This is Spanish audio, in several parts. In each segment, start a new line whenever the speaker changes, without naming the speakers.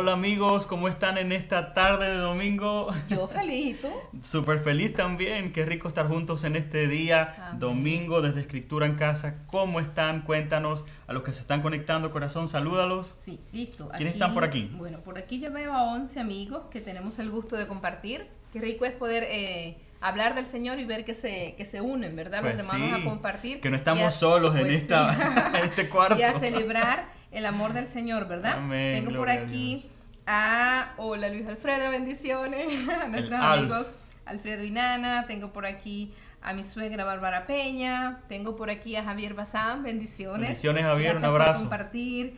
Hola amigos, ¿cómo están en esta tarde de domingo?
Yo feliz, ¿y tú?
Súper feliz también, qué rico estar juntos en este día,
Amén.
Domingo, desde Escritura en Casa. ¿Cómo están? Cuéntanos, a los que se están conectando, corazón, salúdalos.
Sí, listo.
¿Quiénes están por aquí?
Bueno, por aquí yo veo a 11 amigos que tenemos el gusto de compartir. Qué rico es poder hablar del Señor y ver que se unen, ¿verdad?
Pues
los hermanos
sí,
a compartir.
que no estamos solos en,
pues
en este cuarto.
Y a celebrar el amor del Señor, ¿verdad?
Amén,
Tengo por aquí hola Luis Alfredo, bendiciones, a nuestros amigos Alfredo y Nana. Tengo por aquí a mi suegra Bárbara Peña. Tengo por aquí a Javier Bazán, bendiciones.
Bendiciones, Javier,
gracias
un abrazo.
por compartir.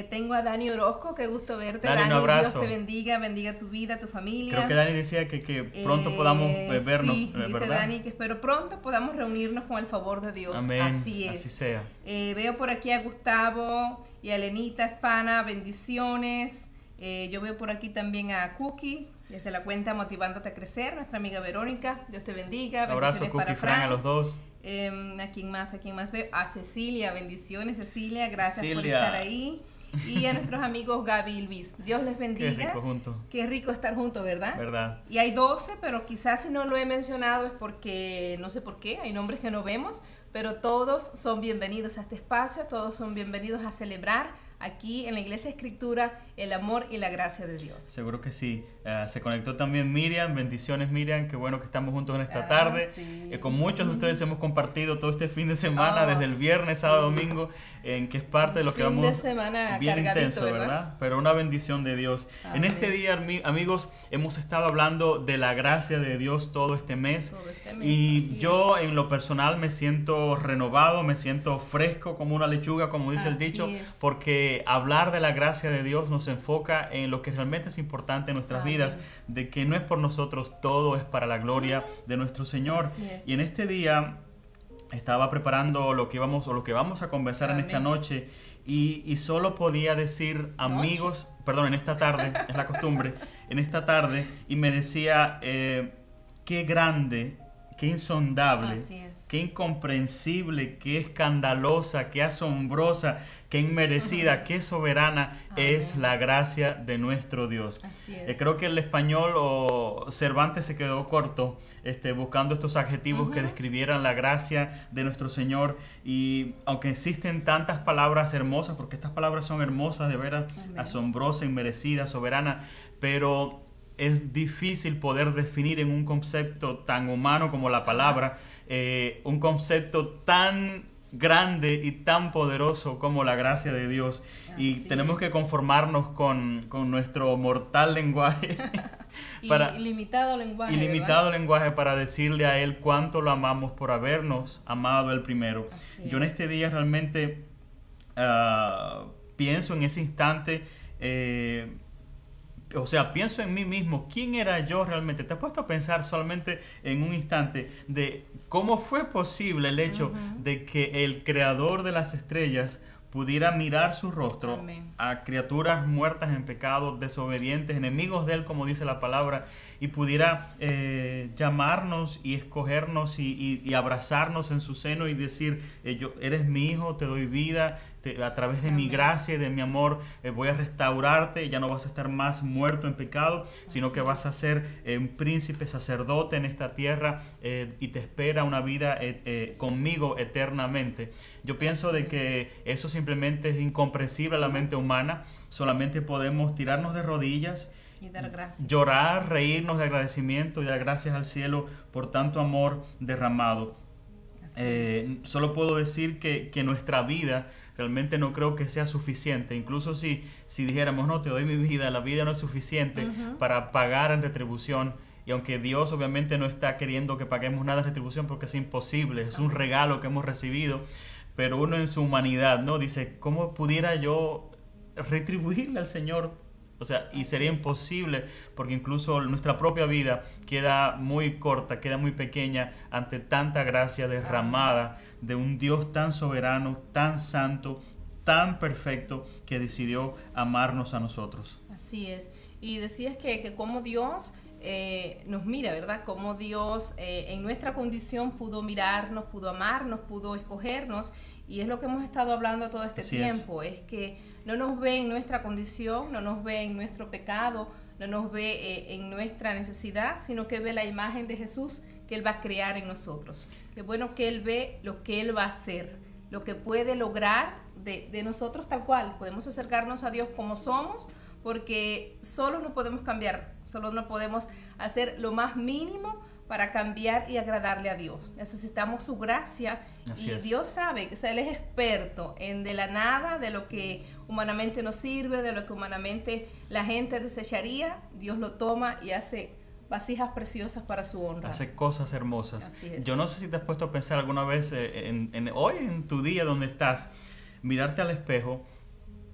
Tengo a Dani Orozco, qué gusto verte.
Dani, un abrazo.
Dios te bendiga, bendiga tu vida, tu familia.
Creo que Dani decía que pronto podamos vernos.
Sí, dice
¿verdad?
Dani que espero pronto podamos reunirnos con el favor de Dios.
Amén,
así es.
así sea.
Veo por aquí a Gustavo y a Lenita Espana, bendiciones. Yo veo por aquí también a Cookie, desde la cuenta Motivándote a Crecer, nuestra amiga Verónica, Dios te bendiga.
Un abrazo, Cookie, Fran, a los dos.
¿A quién más veo? A Cecilia, bendiciones Cecilia, gracias por
Cecilia.
estar ahí. Y a nuestros amigos Gaby y Luis, Dios les bendiga.
Qué rico juntos.
Qué rico estar juntos, ¿verdad?
¿Verdad?
Y hay 12, pero quizás si no lo he mencionado es porque, no sé por qué, hay nombres que no vemos, pero todos son bienvenidos a este espacio, todos son bienvenidos a celebrar aquí en la Iglesia Escritura el amor y la gracia de Dios.
Seguro que sí. Se conectó también Miriam. Bendiciones, Miriam. Qué bueno que estamos juntos en esta tarde.
Sí.
Con muchos de ustedes hemos compartido todo este fin de semana, desde el viernes, sábado, domingo, en que es parte de lo que vamos...
Fin de semana
bien
cargadito,
intenso, ¿verdad? Pero una bendición de Dios.
Amén.
En este día, amigos, hemos estado hablando de la gracia de Dios todo este mes. Y yo, en lo personal, me siento renovado, me siento fresco como una lechuga, como dice el dicho, porque hablar de la gracia de Dios nos enfoca en lo que realmente es importante en nuestras vidas, de que no es por nosotros, todo es para la gloria de nuestro Señor. Y en este día estaba preparando lo que vamos a conversar en esta noche y solo podía decir amigos, perdón, en esta tarde, es la costumbre, en esta tarde, y me decía qué grande, qué insondable, qué incomprensible, qué escandalosa, qué asombrosa, qué inmerecida, qué soberana es la gracia de nuestro Dios.
Así es.
Creo que el español o Cervantes se quedó corto buscando estos adjetivos que describieran la gracia de nuestro Señor. Y aunque existen tantas palabras hermosas, porque estas palabras son hermosas, de veras, asombrosa, inmerecida, soberana, pero es difícil poder definir en un concepto tan humano como la palabra, un concepto tan grande y tan poderoso como la gracia de Dios. Y tenemos que conformarnos con nuestro mortal lenguaje.
Ilimitado lenguaje.
Ilimitado lenguaje para decirle a Él cuánto lo amamos por habernos amado Él primero. Yo en este día realmente pienso en ese instante, pienso en mí mismo, ¿quién era yo realmente? ¿Te has puesto a pensar solamente en un instante de cómo fue posible el hecho de que el creador de las estrellas pudiera mirar su rostro a criaturas muertas en pecado, desobedientes, enemigos de Él, como dice la palabra, y pudiera llamarnos y escogernos y abrazarnos en su seno y decir, eres mi hijo, te doy vida, a través de mi gracia y de mi amor voy a restaurarte, ya no vas a estar más muerto en pecado, sino que vas a ser un príncipe sacerdote en esta tierra y te espera una vida conmigo eternamente. Yo pienso de que eso simplemente es incomprensible a la mente humana. Solamente podemos tirarnos de rodillas
y dar gracias,
llorar, reírnos de agradecimiento y dar gracias al cielo por tanto amor derramado. Solo puedo decir que nuestra vida realmente no creo que sea suficiente. Incluso si dijéramos, no, te doy mi vida, la vida no es suficiente para pagar en retribución. Y aunque Dios obviamente no está queriendo que paguemos nada en retribución porque es imposible, es un regalo que hemos recibido, pero uno en su humanidad, ¿no? Dice, ¿cómo pudiera yo retribuirle al Señor? Y sería imposible, porque incluso nuestra propia vida queda muy corta, queda muy pequeña ante tanta gracia derramada de un Dios tan soberano, tan santo, tan perfecto, que decidió amarnos a nosotros.
Así es. Y decías que como Dios nos mira, ¿verdad? Como Dios en nuestra condición pudo mirarnos, pudo amarnos, pudo escogernos. Y es lo que hemos estado hablando todo este tiempo, es que no nos ve en nuestra condición, no nos ve en nuestro pecado, no nos ve en nuestra necesidad, sino que ve la imagen de Jesús que Él va a crear en nosotros. Qué bueno que Él ve lo que Él va a hacer, lo que puede lograr de nosotros tal cual. Podemos acercarnos a Dios como somos, porque solo no podemos cambiar, solo no podemos hacer lo más mínimo para cambiar y agradarle a Dios. Necesitamos su gracia. Así es. Dios sabe que Él es experto en de la nada, de lo que humanamente nos sirve, de lo que humanamente la gente desecharía. Dios lo toma y hace vasijas preciosas para su honra.
Hace cosas hermosas.
Así es.
Yo no sé si te has puesto a pensar alguna vez hoy en tu día donde estás, mirarte al espejo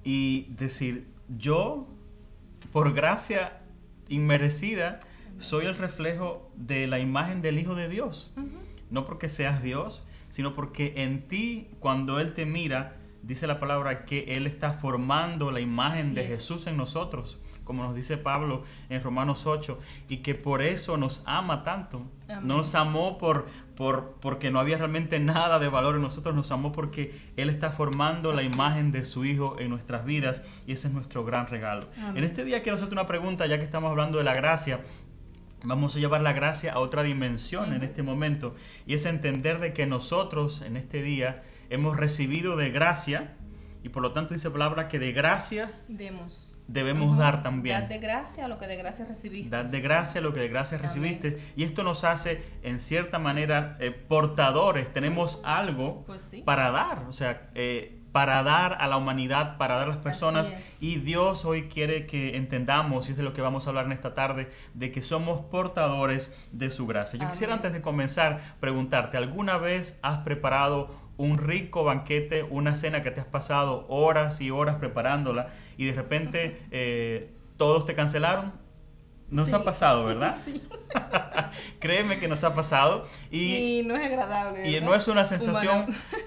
y decir, yo, por gracia inmerecida, soy el reflejo de la imagen del Hijo de Dios. No porque seas Dios, sino porque en ti, cuando Él te mira, dice la palabra que Él está formando la imagen de Jesús en nosotros, como nos dice Pablo en Romanos 8, y que por eso nos ama tanto. Amén. No nos amó porque no había realmente nada de valor en nosotros, nos amó porque Él está formando la imagen de su Hijo en nuestras vidas, y ese es nuestro gran regalo. Amén. En este día quiero hacerte una pregunta, ya que estamos hablando de la gracia. Vamos a llevar la gracia a otra dimensión en este momento, y es entender de que nosotros en este día hemos recibido de gracia, y por lo tanto dice la palabra que de gracia debemos dar también.
Dad de gracia lo que de gracia recibiste.
Dad de gracia lo que de gracia recibiste. Y esto nos hace en cierta manera portadores. Tenemos algo para dar, o sea, para dar a la humanidad, para dar a las personas. Y Dios hoy quiere que entendamos, y es de lo que vamos a hablar en esta tarde, de que somos portadores de su gracia. Yo quisiera, antes de comenzar, preguntarte, ¿alguna vez has preparado un rico banquete, una cena que te has pasado horas y horas preparándola y de repente todos te cancelaron? Nos ha pasado, ¿verdad?
Sí.
Créeme que nos ha pasado.
Y no es agradable.
Y no es una sensación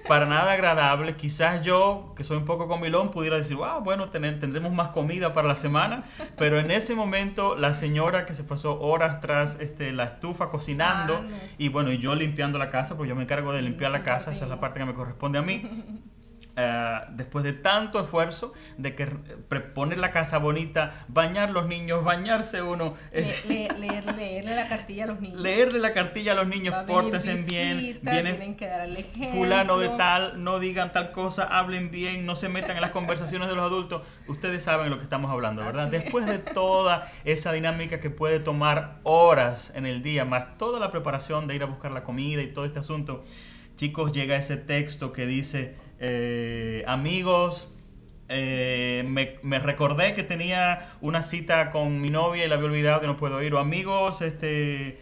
para nada agradable. Quizás yo, que soy un poco comilón, pudiera decir, wow, bueno, tendremos más comida para la semana. Pero en ese momento, la señora que se pasó horas tras la estufa cocinando, y bueno, y yo limpiando la casa, porque yo me encargo de limpiar la casa, esa es la parte que me corresponde a mí. Después de tanto esfuerzo de que poner la casa bonita, bañar los niños, bañarse uno,
leerle la cartilla a los niños,
pórtense bien, vienen
que darle ejemplo.
Fulano de tal, no digan tal cosa, hablen bien, no se metan en las conversaciones de los adultos. Ustedes saben de lo que estamos hablando, ¿verdad? Después de toda esa dinámica que puede tomar horas en el día, más toda la preparación de ir a buscar la comida y todo este asunto, chicos, llega ese texto que dice, amigos, me recordé que tenía una cita con mi novia y la había olvidado, que no puedo ir. O amigos, se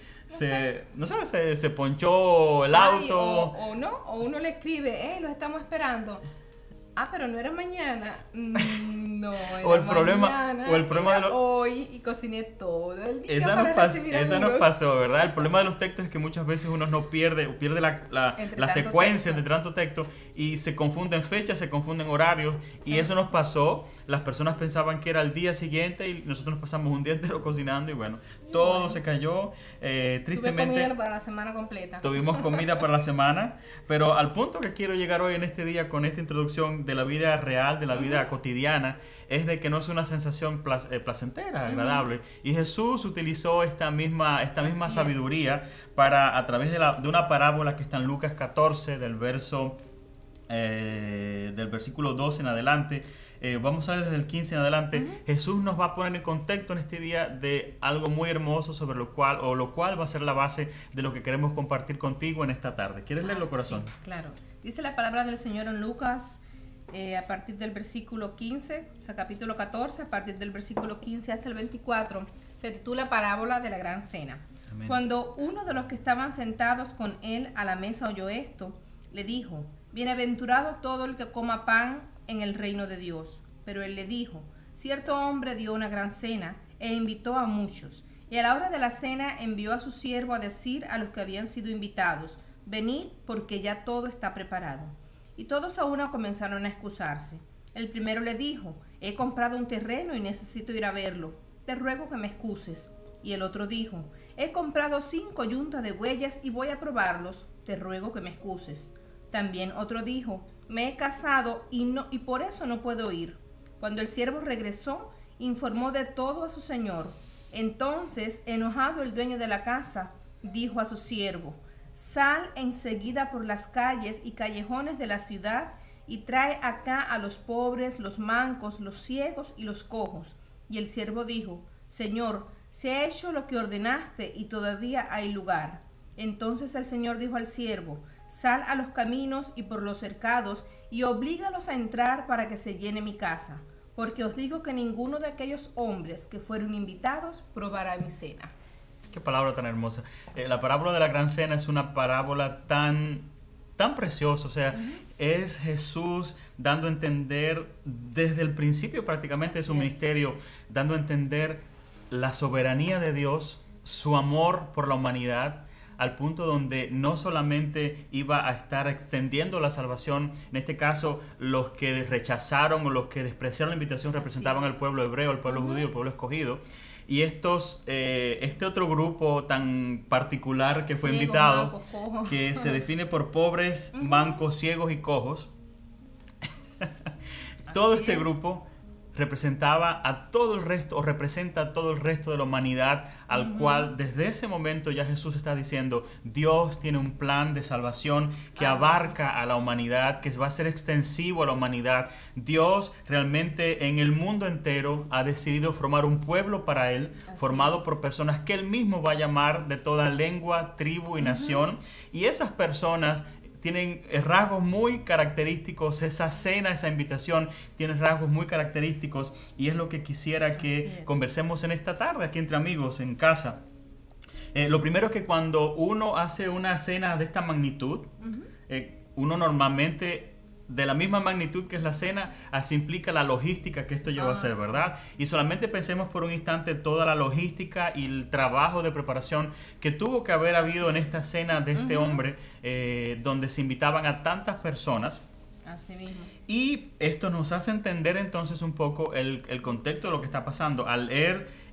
ponchó el auto.
O uno le escribe, los estamos esperando. Pero no era mañana. No, era
o el problema de
hoy, y cociné todo el día.
Esa nos pasó, ¿verdad? El problema de los textos es que muchas veces uno no pierde la secuencia entre tanto texto, y se confunden fechas, se confunden horarios, y eso nos pasó. Las personas pensaban que era el día siguiente y nosotros nos pasamos un día entero cocinando, y bueno, todo se cayó. Tristemente,
tuve comida para la semana completa.
Tuvimos comida para la semana, pero al punto que quiero llegar hoy en este día con esta introducción de la vida real, de la vida cotidiana, es de que no es una sensación placentera, agradable. Y Jesús utilizó esta misma sabiduría para, a través de una parábola que está en Lucas 14, del versículo 12 en adelante. Vamos a ver desde el 15 en adelante. Jesús nos va a poner en contexto en este día de algo muy hermoso, sobre lo cual va a ser la base de lo que queremos compartir contigo en esta tarde. ¿Quieres leerlo, corazón?
Sí, claro. Dice la palabra del Señor en Lucas, a partir del versículo 15, o sea, capítulo 14, a partir del versículo 15 hasta el 24, se titula Parábola de la Gran Cena. Amén. Cuando uno de los que estaban sentados con él a la mesa oyó esto, le dijo, bienaventurado todo el que coma pan en el reino de Dios. Pero él le dijo, cierto hombre dio una gran cena e invitó a muchos, y a la hora de la cena envió a su siervo a decir a los que habían sido invitados, venid porque ya todo está preparado. Y todos a una comenzaron a excusarse. El primero le dijo, he comprado un terreno y necesito ir a verlo, te ruego que me excuses. Y el otro dijo, he comprado 5 yuntas de bueyes y voy a probarlos, te ruego que me excuses. También otro dijo, me he casado y por eso no puedo ir. Cuando el siervo regresó, informó de todo a su señor. Entonces, enojado el dueño de la casa, dijo a su siervo: sal enseguida por las calles y callejones de la ciudad y trae acá a los pobres, los mancos, los ciegos y los cojos. Y el siervo dijo: Señor, se ha hecho lo que ordenaste y todavía hay lugar. Entonces el Señor dijo al siervo: sal a los caminos y por los cercados y oblígalos a entrar para que se llene mi casa. Porque os digo que ninguno de aquellos hombres que fueron invitados probará mi cena.
Qué palabra tan hermosa. La parábola de la gran cena es una parábola tan preciosa. O sea, es Jesús dando a entender desde el principio prácticamente de su ministerio, dando a entender la soberanía de Dios, su amor por la humanidad, al punto donde no solamente iba a estar extendiendo la salvación, en este caso los que rechazaron o los que despreciaron la invitación representaban al pueblo hebreo, al pueblo judío, el pueblo escogido, y este otro grupo tan particular que fue invitado, que se define por pobres, mancos, ciegos y cojos, todo este grupo representaba a todo el resto, o representa a todo el resto de la humanidad, al cual desde ese momento ya Jesús está diciendo: Dios tiene un plan de salvación que abarca a la humanidad, que va a ser extensivo a la humanidad. Dios realmente en el mundo entero ha decidido formar un pueblo para Él, formado por personas que Él mismo va a llamar de toda lengua, tribu y nación, y esas personas tienen rasgos muy característicos. Esa cena, esa invitación tiene rasgos muy característicos, y es lo que quisiera que conversemos en esta tarde aquí entre amigos en casa. Lo primero es que cuando uno hace una cena de esta magnitud, uno normalmente, de la misma magnitud que es la cena, así implica la logística que esto lleva a ser, ¿verdad? Y solamente pensemos por un instante toda la logística y el trabajo de preparación que tuvo que haber habido en esta cena de este hombre, donde se invitaban a tantas personas.
Así mismo.
Y esto nos hace entender entonces un poco el contexto de lo que está pasando. Al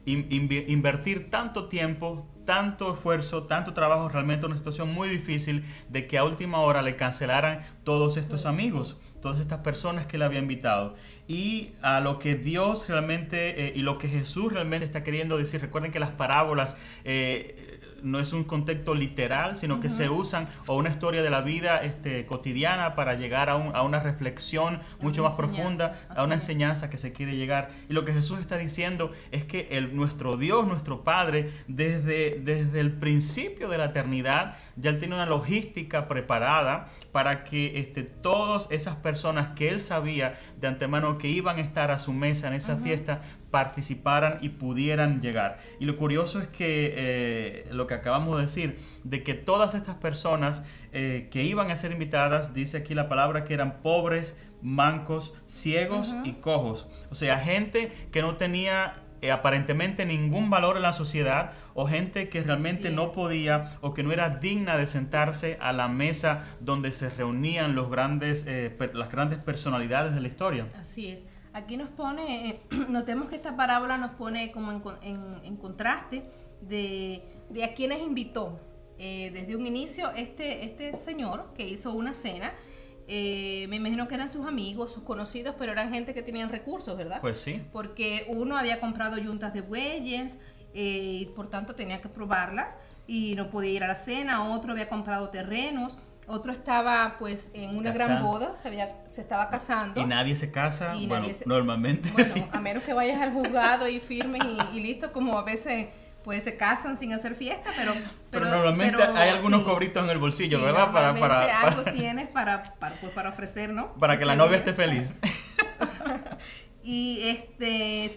invertir tanto tiempo, tanto esfuerzo, tanto trabajo, realmente una situación muy difícil de que a última hora le cancelaran todos estos amigos, todas estas personas que le había invitado. Y a lo que Dios realmente y lo que Jesús realmente está queriendo decir. Recuerden que las parábolas no es un contexto literal, sino que se usan, o una historia de la vida cotidiana, para llegar a una reflexión mucho más profunda, a una enseñanza que se quiere llegar. Y lo que Jesús está diciendo es que nuestro Dios, nuestro Padre, desde el principio de la eternidad, ya Él tiene una logística preparada para que todas esas personas que Él sabía de antemano que iban a estar a su mesa en esa fiesta, participaran y pudieran llegar. Y lo curioso es que lo que acabamos de decir, de que todas estas personas que iban a ser invitadas, dice aquí la palabra que eran pobres, mancos, ciegos y cojos. O sea, gente que no tenía aparentemente ningún valor en la sociedad, o gente que realmente no podía o que no era digna de sentarse a la mesa donde se reunían las grandes personalidades de la historia.
Así es. Aquí nos pone, notemos que esta parábola nos pone como en contraste de a quienes invitó. Desde un inicio, este señor que hizo una cena, me imagino que eran sus amigos, sus conocidos, pero eran gente que tenían recursos, ¿verdad?
Pues sí.
Porque uno había comprado yuntas de bueyes, y por tanto tenía que probarlas y no podía ir a la cena. Otro había comprado terrenos. Otro estaba pues en una gran boda, se estaba casando.
Y nadie se casa, normalmente.
Bueno, a menos que vayas al juzgado y firmes y listo, como a veces pues se casan sin hacer fiesta, pero
normalmente hay algunos cobritos en el bolsillo, ¿verdad?
Para algo tienes para ofrecer, ¿no?
Para que la novia esté feliz.
Y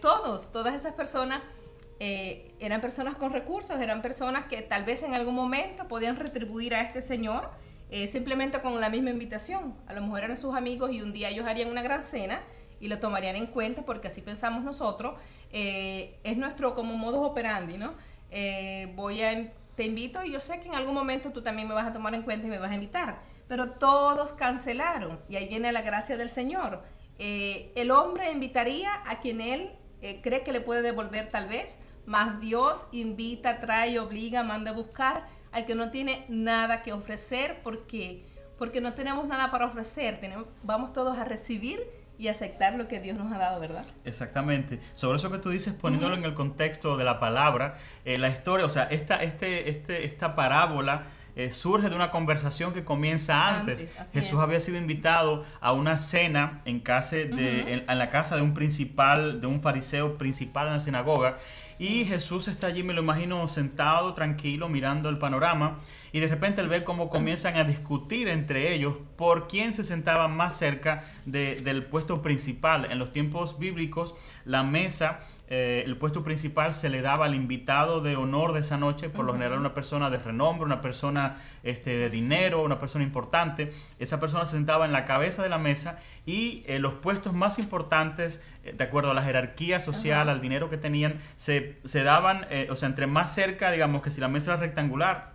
todas esas personas eran personas con recursos, eran personas que tal vez en algún momento podían retribuir a este señor, simplemente con la misma invitación. A lo mejor eran sus amigos y un día ellos harían una gran cena y lo tomarían en cuenta, porque así pensamos nosotros. Es nuestro como modus operandi, ¿no? Te invito y yo sé que en algún momento tú también me vas a tomar en cuenta y me vas a invitar. Pero todos cancelaron, y ahí viene la gracia del Señor. El hombre invitaría a quien él cree que le puede devolver tal vez, mas Dios invita, trae, obliga, manda a buscar al que no tiene nada que ofrecer, porque porque no tenemos nada para ofrecer, vamos todos a recibir y aceptar lo que Dios nos ha dado, ¿verdad?
Exactamente. Sobre eso que tú dices, poniéndolo en el contexto de la palabra, la historia, o sea, esta parábola surge de una conversación que comienza antes. Jesús había sido invitado a una cena en la casa de un principal, de un fariseo principal en la sinagoga, y Jesús está allí, me lo imagino, sentado, tranquilo, mirando el panorama, y de repente él ve cómo comienzan a discutir entre ellos por quién se sentaba más cerca del puesto principal. En los tiempos bíblicos, la mesa, el puesto principal se le daba al invitado de honor de esa noche, por lo general una persona de renombre, una persona de dinero, una persona importante. Esa persona se sentaba en la cabeza de la mesa, y los puestos más importantes, de acuerdo a la jerarquía social, al dinero que tenían, se daban, o sea, entre más cerca, digamos que si la mesa era rectangular,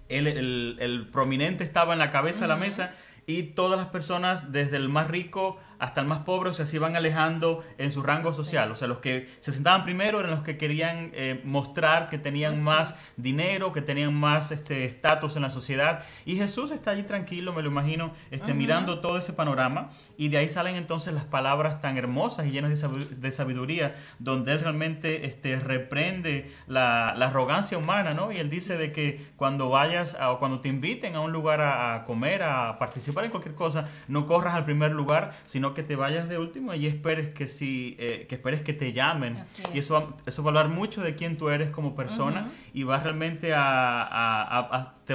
el prominente estaba en la cabeza de la mesa, y todas las personas, desde el más rico hasta el más pobre, o sea, se iban alejando en su rango social. O sea, los que se sentaban primero eran los que querían mostrar que tenían más dinero, que tenían más estatus en la sociedad. Y Jesús está allí tranquilo, me lo imagino, mirando todo ese panorama. Y de ahí salen entonces las palabras tan hermosas y llenas de sabiduría, donde él realmente reprende la arrogancia humana, ¿no? Y él dice de que cuando vayas o cuando te inviten a un lugar a comer, a participar en cualquier cosa, no corras al primer lugar, sino que te vayas de último y esperes que te llamen. Y eso va a hablar mucho de quién tú eres como persona, y va realmente te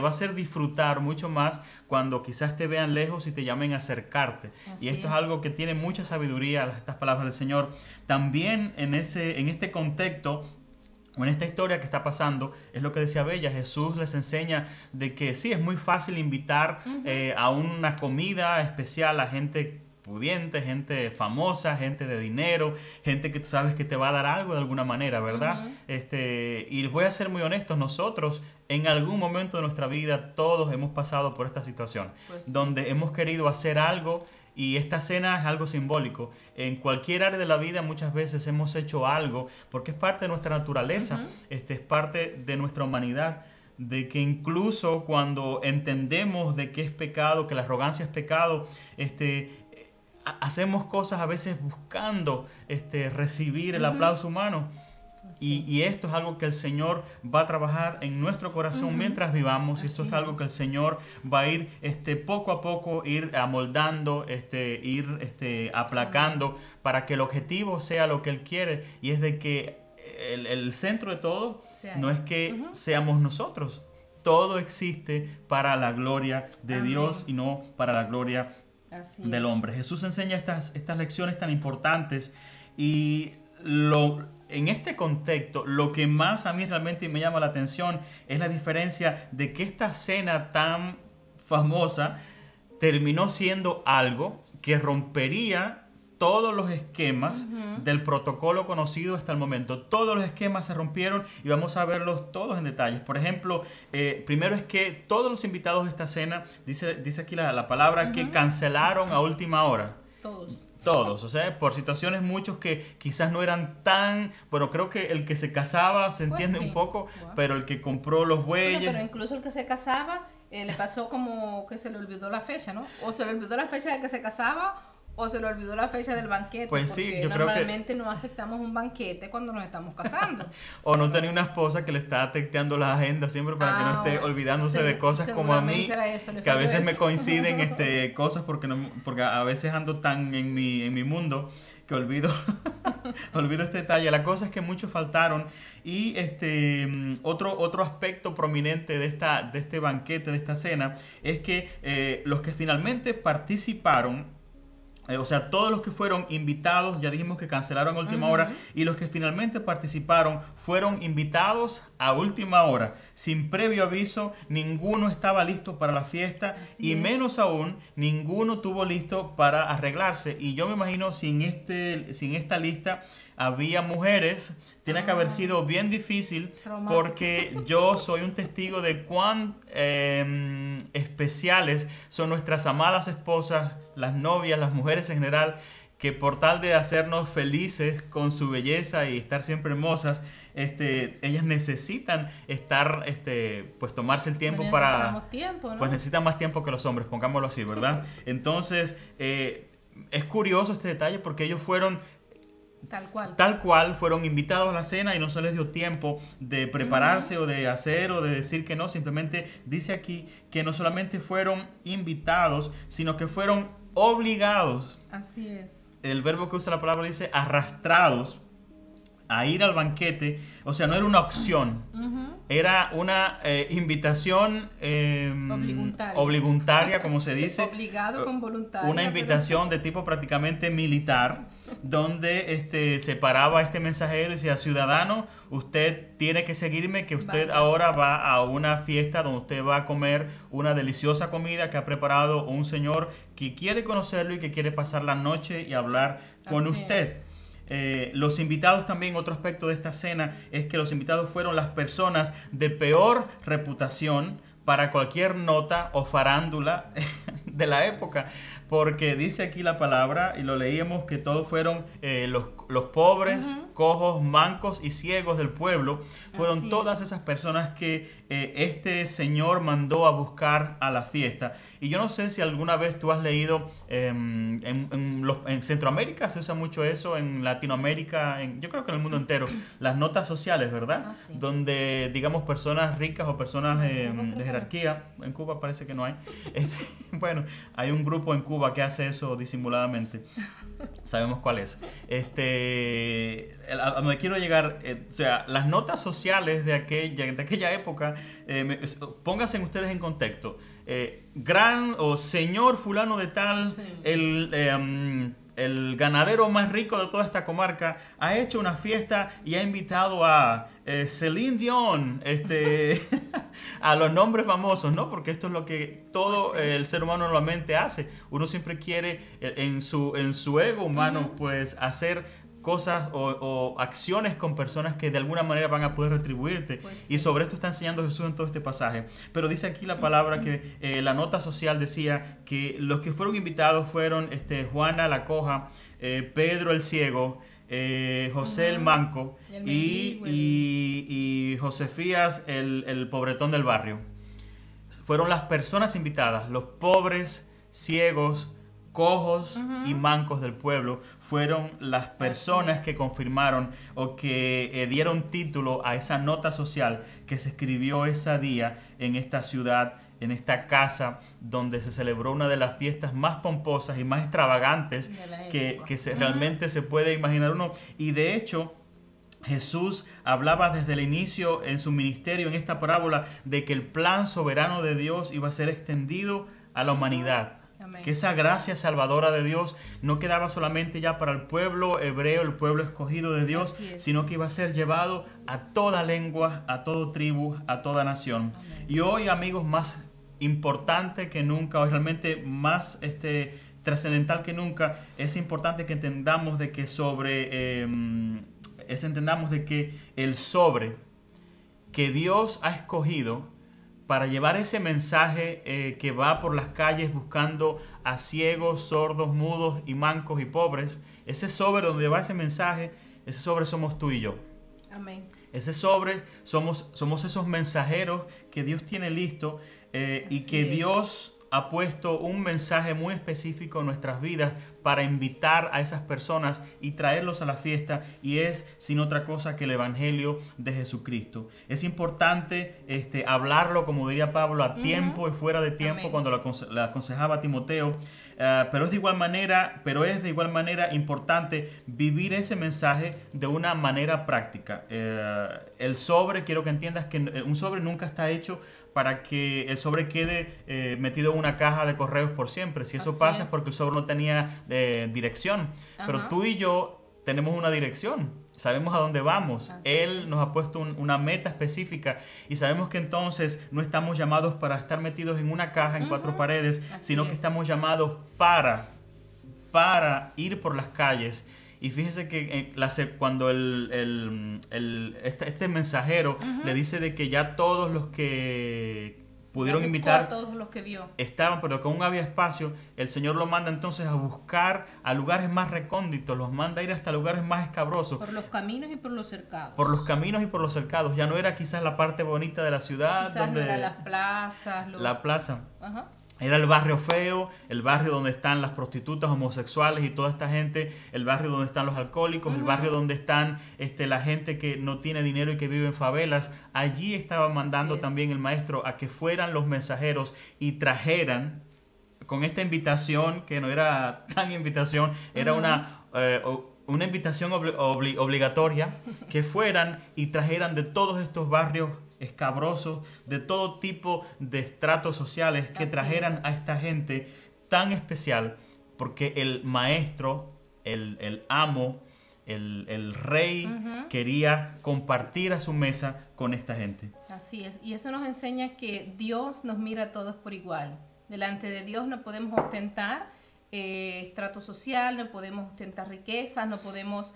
va a hacer disfrutar mucho más cuando quizás te vean lejos y te llamen a acercarte. Y esto es algo que tiene mucha sabiduría, estas palabras del Señor. También en este contexto, o en esta historia que está pasando, es lo que decía Bella. Jesús les enseña de que sí, es muy fácil invitar a una comida especial a gente pudiente, gente famosa, gente de dinero, gente que tú sabes que te va a dar algo de alguna manera, ¿verdad? Y voy a ser muy honestos, nosotros en algún momento de nuestra vida todos hemos pasado por esta situación, donde hemos querido hacer algo, y esta cena es algo simbólico. En cualquier área de la vida muchas veces hemos hecho algo, porque es parte de nuestra naturaleza, es parte de nuestra humanidad, de que incluso cuando entendemos de que es pecado, que la arrogancia es pecado, hacemos cosas a veces buscando recibir el aplauso humano. Y esto es algo que el Señor va a trabajar en nuestro corazón mientras vivamos. Y esto es algo que el Señor va a ir poco a poco, ir amoldando, ir aplacando, para que el objetivo sea lo que Él quiere. Y es de que el centro de todo no es que seamos nosotros. Todo existe para la gloria de Dios y no para la gloria del hombre. Jesús enseña estas lecciones tan importantes, y en este contexto, lo que más a mí realmente me llama la atención es la diferencia de que esta cena tan famosa terminó siendo algo que rompería todos los esquemas del protocolo conocido hasta el momento. Todos los esquemas se rompieron, y vamos a verlos todos en detalles. Por ejemplo, primero es que todos los invitados de esta cena, dice aquí la palabra, que cancelaron a última hora. Todos, o sea, por situaciones muchos que quizás no eran tan... Bueno, creo que el que se casaba se entiende un poco, pero el que compró los bueyes...
Pero incluso el que se casaba, le pasó como que se le olvidó la fecha, ¿no? O se le olvidó la fecha de que se casaba, o se le olvidó la fecha del banquete.
Pues sí, yo creo que
normalmente no aceptamos un banquete cuando nos estamos casando.
O no tenía una esposa que le está texteando la agenda siempre para que no esté olvidándose de cosas como a mí, que a veces me coinciden cosas porque a veces ando tan en mi mundo que olvido este detalle. La cosa es que muchos faltaron, y otro aspecto prominente de este banquete, de esta cena, es que los que finalmente participaron, o sea, todos los que fueron invitados, ya dijimos que cancelaron a última hora, y los que finalmente participaron fueron invitados a última hora, sin previo aviso. Ninguno estaba listo para la fiesta, menos aún, ninguno tuvo listo para arreglarse. Y yo me imagino, si en esta lista había mujeres, tiene que haber sido bien difícil, porque yo soy un testigo de cuán especiales son nuestras amadas esposas, las novias, las mujeres en general, que por tal de hacernos felices con su belleza y estar siempre hermosas, ellas necesitan estar, pues tomarse el tiempo para...
Tiempo, ¿no?
Pues necesitan más tiempo que los hombres, pongámoslo así, ¿verdad? Entonces, es curioso este detalle porque ellos fueron... Tal cual, fueron invitados a la cena y no se les dio tiempo de prepararse o de hacer o de decir que no. Simplemente dice aquí que no solamente fueron invitados, sino que fueron obligados.
Así es.
El verbo que usa la palabra dice arrastrados a ir al banquete. O sea, no era una opción. Era una invitación obligatoria, como se dice.
Obligado con voluntario.
Una invitación de tipo prácticamente militar, donde se paraba este mensajero y decía: ciudadano, usted tiene que seguirme, que usted ahora va a una fiesta donde usted va a comer una deliciosa comida que ha preparado un señor que quiere conocerlo y que quiere pasar la noche y hablar con usted. Los invitados también, otro aspecto de esta cena es que los invitados fueron las personas de peor reputación para cualquier nota o farándula de la época, porque dice aquí la palabra, y lo leíamos, que todos fueron los pobres, cojos, mancos y ciegos del pueblo. Fueron todas esas personas que este señor mandó a buscar a la fiesta. Y yo no sé si alguna vez tú has leído, en Centroamérica se usa mucho eso, en Latinoamérica, yo creo que en el mundo entero, las notas sociales, ¿verdad? Donde, digamos, personas ricas o personas de jerarquía, en Cuba parece que no hay. Bueno, hay un grupo en Cuba que hace eso disimuladamente. Sabemos cuál es. A donde quiero llegar, o sea, las notas sociales de aquella época, pónganse ustedes en contexto. Gran o señor fulano de tal, el ganadero más rico de toda esta comarca, ha hecho una fiesta y ha invitado a Celine Dion, a los nombres famosos, ¿no? Porque esto es lo que todo el ser humano normalmente hace. Uno siempre quiere, en su ego humano, pues hacer cosas o acciones con personas que de alguna manera van a poder retribuirte. Y sobre esto está enseñando Jesús en todo este pasaje. Pero dice aquí la palabra que la nota social decía que los que fueron invitados fueron Juana la coja, Pedro el ciego, José el manco y Josefías el pobretón del barrio. Fueron las personas invitadas, los pobres, ciegos, cojos y mancos del pueblo. Fueron las personas que confirmaron o que dieron título a esa nota social que se escribió ese día en esta ciudad, en esta casa donde se celebró una de las fiestas más pomposas y más extravagantes que realmente se puede imaginar uno. Y de hecho, Jesús hablaba desde el inicio en su ministerio, en esta parábola, de que el plan soberano de Dios iba a ser extendido a la humanidad. Amén. Que esa gracia salvadora de Dios no quedaba solamente ya para el pueblo hebreo, el pueblo escogido de Dios, sino que iba a ser llevado a toda lengua, a toda tribu, a toda nación. Amén. Y hoy, amigos, más importante que nunca, o realmente más trascendental que nunca, es importante que entendamos de que entendamos de que el sobre que Dios ha escogido para llevar ese mensaje que va por las calles buscando a ciegos, sordos, mudos y mancos y pobres, ese sobre donde va ese mensaje, ese sobre somos tú y yo.
Amén.
Ese sobre somos esos mensajeros que Dios tiene listo y que Dios ha puesto un mensaje muy específico en nuestras vidas para invitar a esas personas y traerlos a la fiesta, y es sin otra cosa que el Evangelio de Jesucristo. Es importante hablarlo, como diría Pablo, a tiempo y fuera de tiempo. Amén. Cuando le aconsejaba a Timoteo, pero es de igual manera importante vivir ese mensaje de una manera práctica. El sobre, quiero que entiendas que un sobre nunca está hecho para que el sobre quede metido en una caja de correos por siempre. Si eso pasa es porque el sobre no tenía dirección. Ajá. Pero tú y yo tenemos una dirección. Sabemos a dónde vamos. Él nos ha puesto una meta específica y sabemos que entonces no estamos llamados para estar metidos en una caja en cuatro paredes, sino que estamos llamados para ir por las calles. Y fíjese que cuando este mensajero le dice de que ya todos los que pudieron invitar
a todos los que vio.
Estaban, pero como no había espacio, el Señor los manda entonces a buscar a lugares más recónditos, los manda a ir hasta lugares más escabrosos.
Por los caminos y por los cercados.
Por los caminos y por los cercados. Ya no era quizás la parte bonita de la ciudad.
Quizás donde no eran las plazas.
La plaza.
Ajá.
Era el barrio feo, el barrio donde están las prostitutas homosexuales y toda esta gente, el barrio donde están los alcohólicos, el barrio donde están la gente que no tiene dinero y que vive en favelas. Allí estaba mandando también el maestro a que fueran los mensajeros y trajeran, con esta invitación, que no era tan invitación, era una invitación obligatoria, que fueran y trajeran de todos estos barrios escabrosos, de todo tipo de estratos sociales, que trajeran a esta gente tan especial, porque el maestro, el amo, el rey quería compartir a su mesa con esta gente.
Así es, y eso nos enseña que Dios nos mira a todos por igual. Delante de Dios no podemos ostentar estrato social, no podemos ostentar riquezas, no podemos,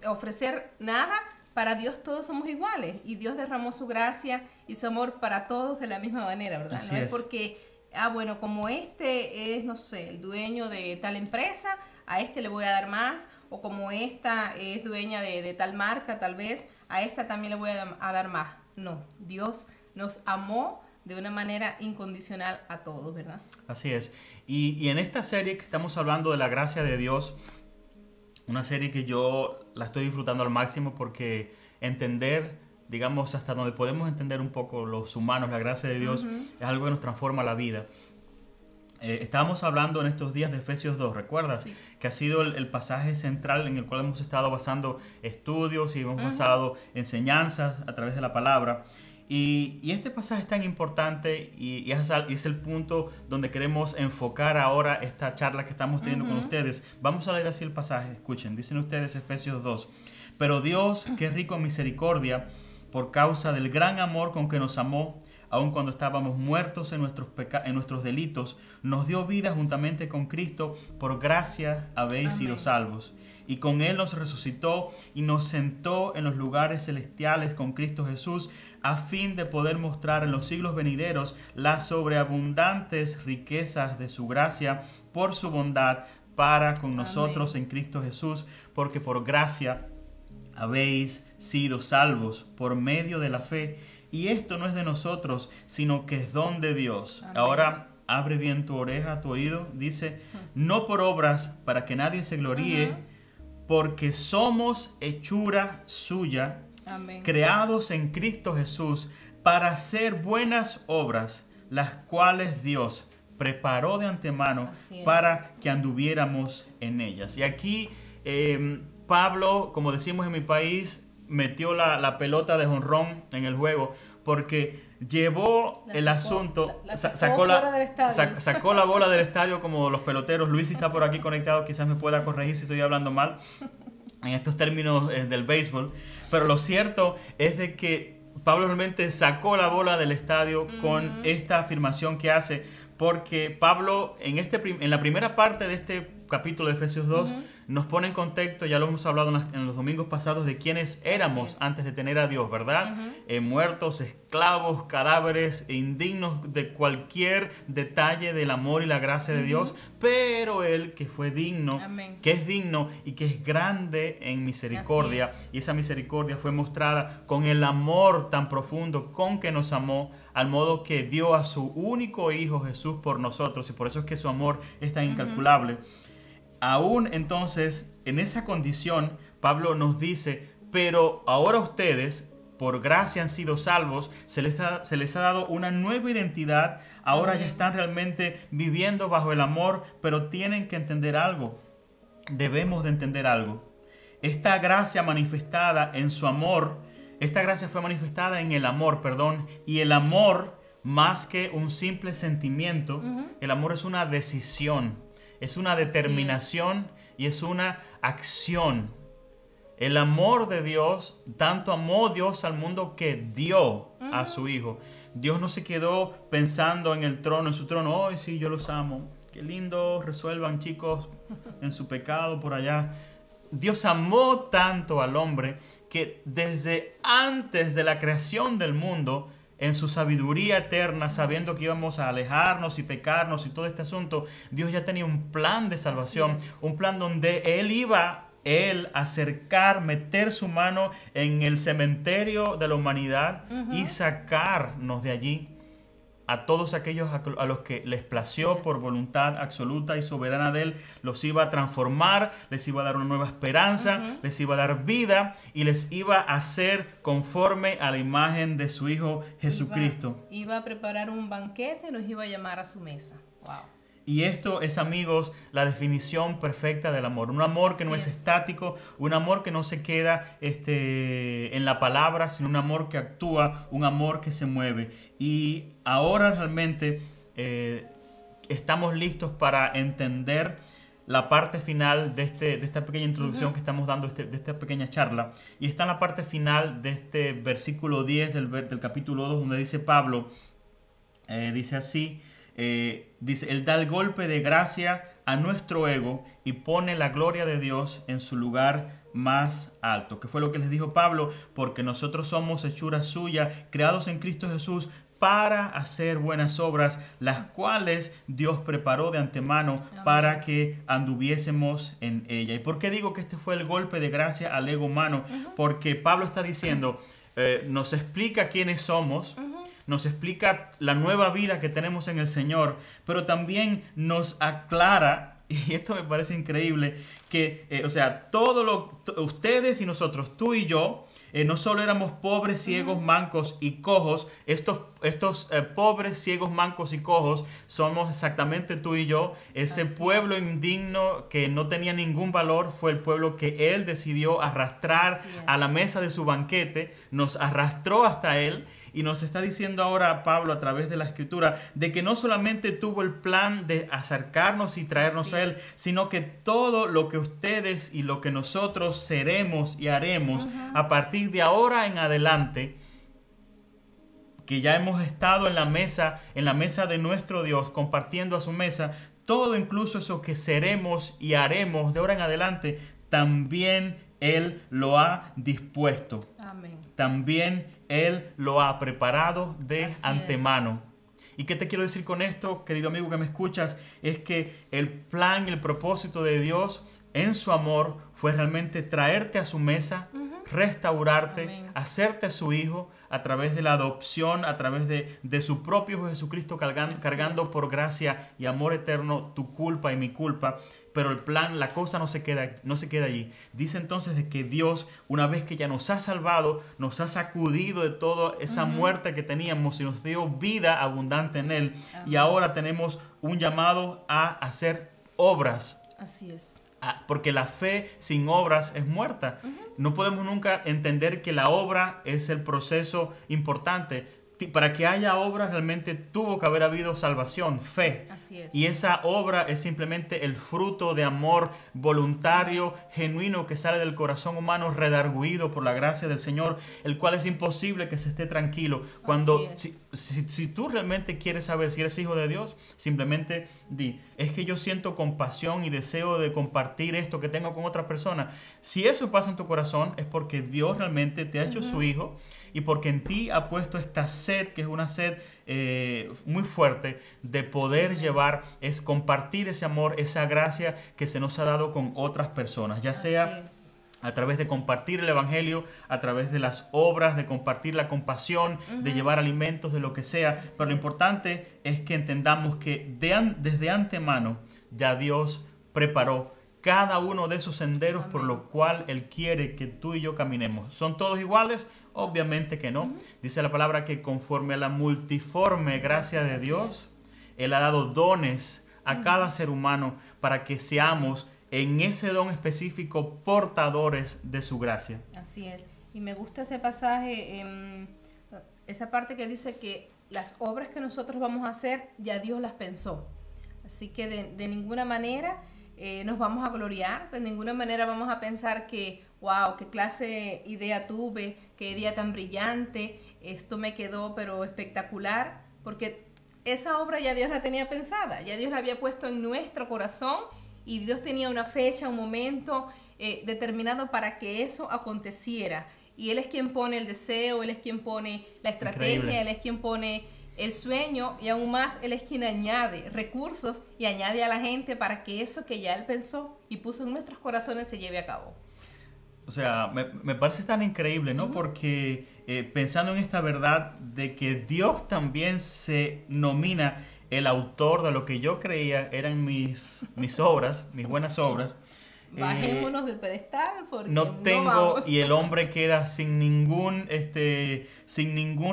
ofrecer nada. Para Dios todos somos iguales y Dios derramó su gracia y su amor para todos de la misma manera, ¿verdad?
Así
no es porque, como este es, el dueño de tal empresa, a este le voy a dar más, o como esta es dueña de tal marca, tal vez, a esta también le voy a dar más. No, Dios nos amó de una manera incondicional a todos, ¿verdad?
Así es. Y en esta serie que estamos hablando de la gracia de Dios, una serie que yo la estoy disfrutando al máximo porque entender, digamos, hasta donde podemos entender un poco los humanos, la gracia de Dios, es algo que nos transforma la vida. Estábamos hablando en estos días de Efesios 2, ¿recuerdas?
Sí.
Que ha sido el pasaje central en el cual hemos estado basando estudios y hemos basado enseñanzas a través de la palabra. Y este pasaje es tan importante y es el punto donde queremos enfocar ahora esta charla que estamos teniendo con ustedes. Vamos a leer así el pasaje, escuchen, dicen ustedes Efesios 2. Pero Dios, que es rico en misericordia, por causa del gran amor con que nos amó, aun cuando estábamos muertos en nuestros delitos, nos dio vida juntamente con Cristo, por gracia habéis sido salvos. Y con Él nos resucitó y nos sentó en los lugares celestiales con Cristo Jesús, a fin de poder mostrar en los siglos venideros las sobreabundantes riquezas de su gracia por su bondad para con nosotros en Cristo Jesús, porque por gracia habéis sido salvos por medio de la fe, y esto no es de nosotros, sino que es don de Dios. Amén. Ahora abre bien tu oreja, tu oído, dice, no por obras para que nadie se gloríe, porque somos hechura suya, amén, creados en Cristo Jesús para hacer buenas obras, las cuales Dios preparó de antemano para que anduviéramos en ellas. Y aquí Pablo, como decimos en mi país, metió la pelota de jonrón en el juego, porque llevó el asunto, sacó la bola del estadio como los peloteros. Luis está por aquí conectado, quizás me pueda corregir si estoy hablando mal en estos términos del béisbol, pero lo cierto es de que Pablo realmente sacó la bola del estadio con esta afirmación que hace, porque Pablo en la primera parte de este capítulo de Efesios 2 nos pone en contexto, ya lo hemos hablado en los domingos pasados, de quiénes éramos antes de tener a Dios, ¿verdad? Muertos, esclavos, cadáveres, indignos de cualquier detalle del amor y la gracia de Dios, pero Él que fue digno, que es digno y que es grande en misericordia, y esa misericordia fue mostrada con el amor tan profundo con que nos amó, al modo que dio a su único Hijo Jesús por nosotros, y por eso es que su amor es tan incalculable. Aún entonces, en esa condición, Pablo nos dice, pero ahora ustedes, por gracia han sido salvos, se les ha dado una nueva identidad, ahora ya están realmente viviendo bajo el amor, pero tienen que entender algo, debemos de entender algo. Esta gracia manifestada en su amor, esta gracia fue manifestada en el amor, y el amor, más que un simple sentimiento, el amor es una decisión. Es una determinación y es una acción. El amor de Dios, tanto amó Dios al mundo que dio a su Hijo. Dios no se quedó pensando en el trono, en su trono. ¡Ay, sí, yo los amo! ¡Qué lindo! Resuelvan, chicos, en su pecado por allá. Dios amó tanto al hombre que desde antes de la creación del mundo, en su sabiduría eterna, sabiendo que íbamos a alejarnos y pecarnos y todo este asunto, Dios ya tenía un plan de salvación, un plan donde Él iba acercar, meter su mano en el cementerio de la humanidad y sacarnos de allí a todos aquellos a los que les plació por voluntad absoluta y soberana de Él. Los iba a transformar, les iba a dar una nueva esperanza, les iba a dar vida y les iba a hacer conforme a la imagen de su Hijo Jesucristo.
Iba a preparar un banquete y nos iba a llamar a su mesa. Wow.
Y esto es, amigos, la definición perfecta del amor. Un amor que no es estático, un amor que no se queda en la palabra, sino un amor que actúa, un amor que se mueve. Y ahora realmente estamos listos para entender la parte final de esta pequeña introducción que estamos dando, de esta pequeña charla. Y está en la parte final de este versículo 10 del capítulo 2, donde dice Pablo, dice así, dice, Él da el golpe de gracia a nuestro ego y pone la gloria de Dios en su lugar más alto. Que fue lo que les dijo Pablo, porque nosotros somos hechura suya, creados en Cristo Jesús para hacer buenas obras, las cuales Dios preparó de antemano para que anduviésemos en ella. ¿Y por qué digo que este fue el golpe de gracia al ego humano? Porque Pablo está diciendo, nos explica quiénes somos, nos explica la nueva vida que tenemos en el Señor, pero también nos aclara, y esto me parece increíble, que, ustedes y nosotros, tú y yo, no solo éramos pobres, ciegos, mancos y cojos, estos pobres, ciegos, mancos y cojos somos exactamente tú y yo. Ese pueblo indigno que no tenía ningún valor fue el pueblo que Él decidió arrastrar a la mesa de su banquete, nos arrastró hasta Él. Y nos está diciendo ahora Pablo a través de la Escritura de que no solamente tuvo el plan de acercarnos y traernos a Él, sino que todo lo que ustedes y lo que nosotros seremos y haremos a partir de ahora en adelante, que ya hemos estado en la mesa de nuestro Dios, compartiendo a su mesa, todo, incluso eso que seremos y haremos de ahora en adelante, también Él lo ha dispuesto.
Amén.
También Él lo ha preparado de antemano. ¿Y qué te quiero decir con esto, querido amigo que me escuchas? Es que el plan y el propósito de Dios en su amor fue realmente traerte a su mesa, restaurarte, hacerte su hijo a través de la adopción, a través de su propio Hijo Jesucristo cargando por gracia y amor eterno tu culpa y mi culpa. Pero el plan, la cosa no se queda allí. Dice entonces de que Dios, una vez que ya nos ha salvado, nos ha sacudido de toda esa muerte que teníamos y nos dio vida abundante en Él. Y ahora tenemos un llamado a hacer obras.
Así es.
Porque la fe sin obras es muerta. No podemos nunca entender que la obra es el proceso importante. Para que haya obra realmente tuvo que haber habido salvación, fe.
Así es.
Y esa obra es simplemente el fruto de amor voluntario, genuino, que sale del corazón humano redarguido por la gracia del Señor, el cual es imposible que se esté tranquilo. Cuando si tú realmente quieres saber si eres hijo de Dios, simplemente di, es que yo siento compasión y deseo de compartir esto que tengo con otra persona. Si eso pasa en tu corazón, es porque Dios realmente te ha hecho su hijo y porque en ti ha puesto esta sed, que es una sed muy fuerte de poder llevar, es compartir ese amor, esa gracia que se nos ha dado con otras personas, ya sea a través de compartir el Evangelio, a través de las obras, de compartir la compasión, de llevar alimentos, de lo que sea. Pero lo importante es que entendamos que desde antemano ya Dios preparó cada uno de esos senderos por lo cual Él quiere que tú y yo caminemos. ¿Son todos iguales? Obviamente que no. Dice la palabra que conforme a la multiforme gracia de Dios, Él ha dado dones a cada ser humano para que seamos en ese don específico portadores de su gracia.
Así es. Y me gusta ese pasaje, esa parte que dice que las obras que nosotros vamos a hacer, ya Dios las pensó. Así que de ninguna manera nos vamos a gloriar, de ninguna manera vamos a pensar que, wow, qué clase idea tuve, qué idea tan brillante, esto me quedó pero espectacular, porque esa obra ya Dios la tenía pensada, ya Dios la había puesto en nuestro corazón y Dios tenía una fecha, un momento determinado para que eso aconteciera. y Él es quien pone el deseo, Él es quien pone la estrategia,
Increíble.
Él es quien pone el sueño, y aún más Él es quien añade recursos y añade a la gente para que eso que ya Él pensó y puso en nuestros corazones se lleve a cabo.
O sea, me parece tan increíble, ¿no? Porque pensando en esta verdad de que Dios también se nomina el autor de lo que yo creía eran mis obras, mis buenas obras.
Bajémonos del pedestal porque
no tengo,
vamos.
y el hombre queda sin ningún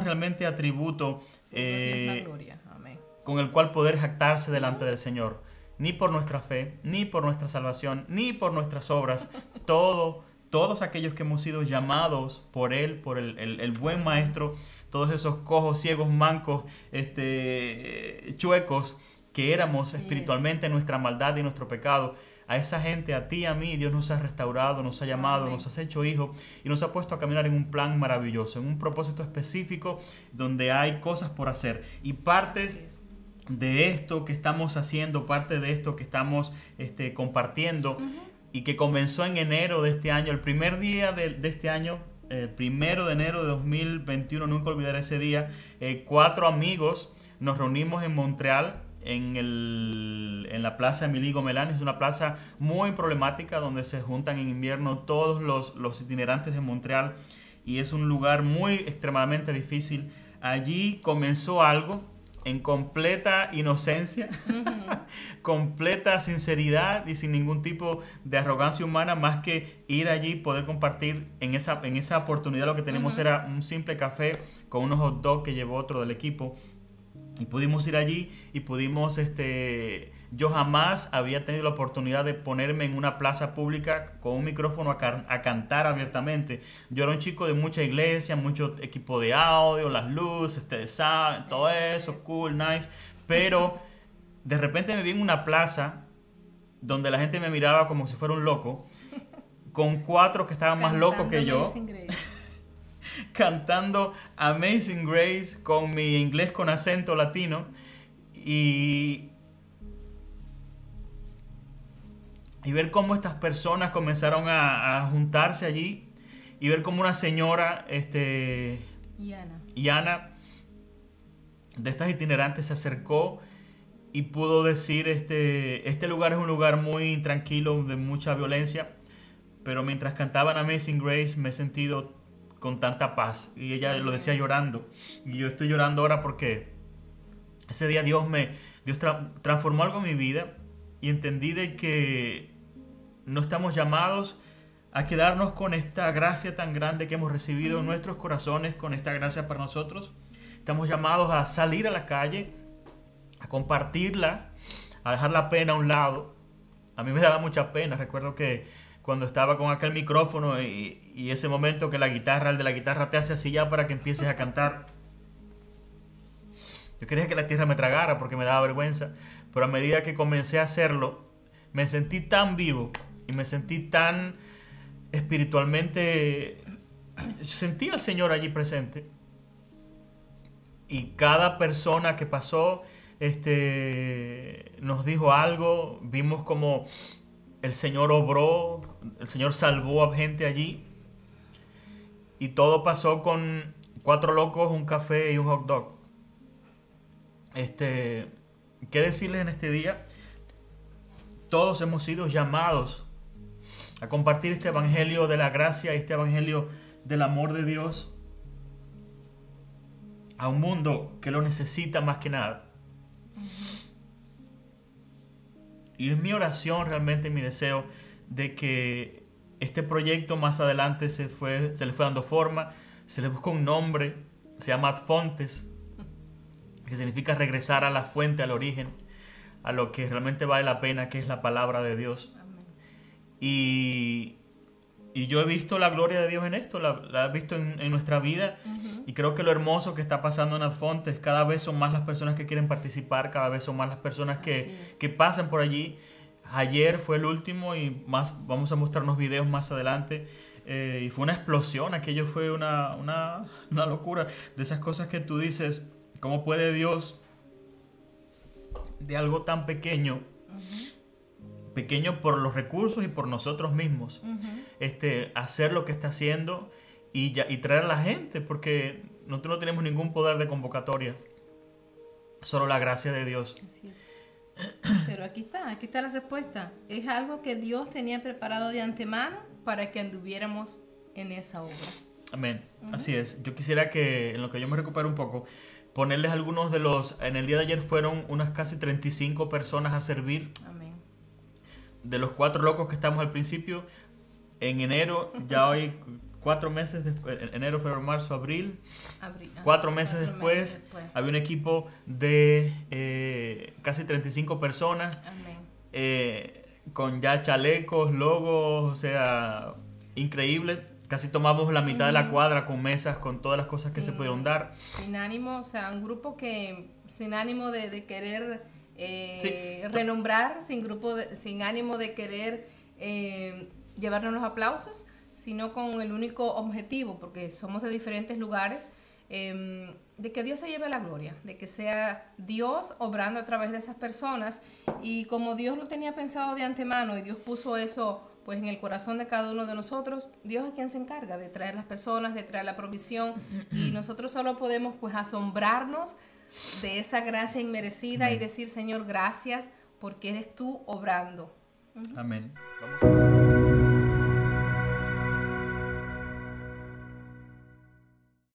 realmente atributo
La gloria. Amén.
con el cual poder jactarse delante del Señor. Ni por nuestra fe, ni por nuestra salvación, ni por nuestras obras. Todos aquellos que hemos sido llamados por Él, por el buen Maestro, todos esos cojos, ciegos, mancos, chuecos que éramos espiritualmente en nuestra maldad y nuestro pecado, a esa gente, a ti y a mí, Dios nos ha restaurado, nos ha llamado,
Amén.
nos ha hecho hijos y nos ha puesto a caminar en un plan maravilloso, en un propósito específico donde hay cosas por hacer. Y parte de esto que estamos haciendo, parte de esto que estamos compartiendo, y que comenzó en enero de este año, el primer día de este año, el 1 de enero de 2021, nunca olvidaré ese día. 4 amigos nos reunimos en Montreal, en la plaza Émilie Gomelin. Es una plaza muy problemática donde se juntan en invierno todos los itinerantes de Montreal, y es un lugar muy extremadamente difícil. Allí comenzó algo en completa inocencia, completa sinceridad y sin ningún tipo de arrogancia humana, más que ir allí, poder compartir en esa oportunidad. Lo que tenemos era un simple café con unos hot dogs que llevó otro del equipo, y pudimos ir allí y pudimos, yo jamás había tenido la oportunidad de ponerme en una plaza pública con un micrófono a cantar abiertamente. Yo era un chico de mucha iglesia, mucho equipo de audio, las luces, sound, todo eso, cool, nice, pero de repente me vi en una plaza donde la gente me miraba como si fuera un loco, con 4 que estaban más locos que yo, cantando Amazing Grace con mi inglés con acento latino, y ver cómo estas personas comenzaron a juntarse allí, y ver cómo una señora, Yana, de estas itinerantes, se acercó y pudo decir, este lugar es un lugar muy tranquilo, de mucha violencia, pero mientras cantaban Amazing Grace me he sentido con tanta paz. Y ella lo decía llorando, y yo estoy llorando ahora porque ese día Dios transformó algo en mi vida, y entendí de que no estamos llamados a quedarnos con esta gracia tan grande que hemos recibido en nuestros corazones, con esta gracia para nosotros. Estamos llamados a salir a la calle, a compartirla, a dejar la pena a un lado. A mí me daba mucha pena. Recuerdo que cuando estaba con aquel micrófono y ese momento que el de la guitarra te hace así ya para que empieces a cantar, yo quería que la tierra me tragara porque me daba vergüenza. Pero a medida que comencé a hacerlo, me sentí tan vivo y me sentí tan espiritualmente, sentí al Señor allí presente. Y cada persona que pasó nos dijo algo. Vimos como el Señor obró, el Señor salvó a gente allí, y todo pasó con 4 locos, un café y un hot dog. ¿Qué decirles en este día? Todos hemos sido llamados a compartir este evangelio de la gracia, este evangelio del amor de Dios a un mundo que lo necesita más que nada. Y es mi oración, realmente mi deseo, de que este proyecto más adelante se le fue dando forma, se le buscó un nombre, se llama Adfontes, que significa regresar a la fuente, al origen, a lo que realmente vale la pena, que es la palabra de Dios. Y yo he visto la gloria de Dios en esto, la he visto en nuestra vida, y creo que lo hermoso que está pasando en Adfontes, cada vez son más las personas que quieren participar, cada vez son más las personas que pasan por allí. Ayer fue el último, y más vamos a mostrar unos videos más adelante, y fue una explosión. Aquello fue una locura, de esas cosas que tú dices, ¿cómo puede Dios de algo tan pequeño, pequeño por los recursos y por nosotros mismos, hacer lo que está haciendo? y traer a la gente, porque nosotros no tenemos ningún poder de convocatoria, solo la gracia de Dios.
Así es. Pero aquí está la respuesta. Es algo que Dios tenía preparado de antemano para que anduviéramos en esa obra.
Amén. Así es. Yo quisiera que, en lo que yo me recupero un poco, ponerles algunos de los... En el día de ayer fueron unas casi 35 personas a servir.
Amén.
De los 4 locos que estamos al principio, en enero, ya hoy 4 meses después, enero, febrero, marzo, abril, 4 meses después, había un equipo de casi 35 personas.
Amén.
Con ya chalecos, logos, o sea, increíble. Casi tomamos la mitad de la cuadra con mesas, con todas las cosas que se pudieron dar.
Sin ánimo, o sea, un grupo que sin ánimo de querer renombrar, sin ánimo de querer llevarnos los aplausos, sino con el único objetivo, porque somos de diferentes lugares, de que Dios se lleve la gloria, de que sea Dios obrando a través de esas personas. Y como Dios lo tenía pensado de antemano y Dios puso eso pues en el corazón de cada uno de nosotros, Dios es quien se encarga de traer las personas, de traer la provisión, y nosotros solo podemos pues asombrarnos de esa gracia inmerecida y decir: Señor, gracias porque eres tú obrando.
Amén. Vamos.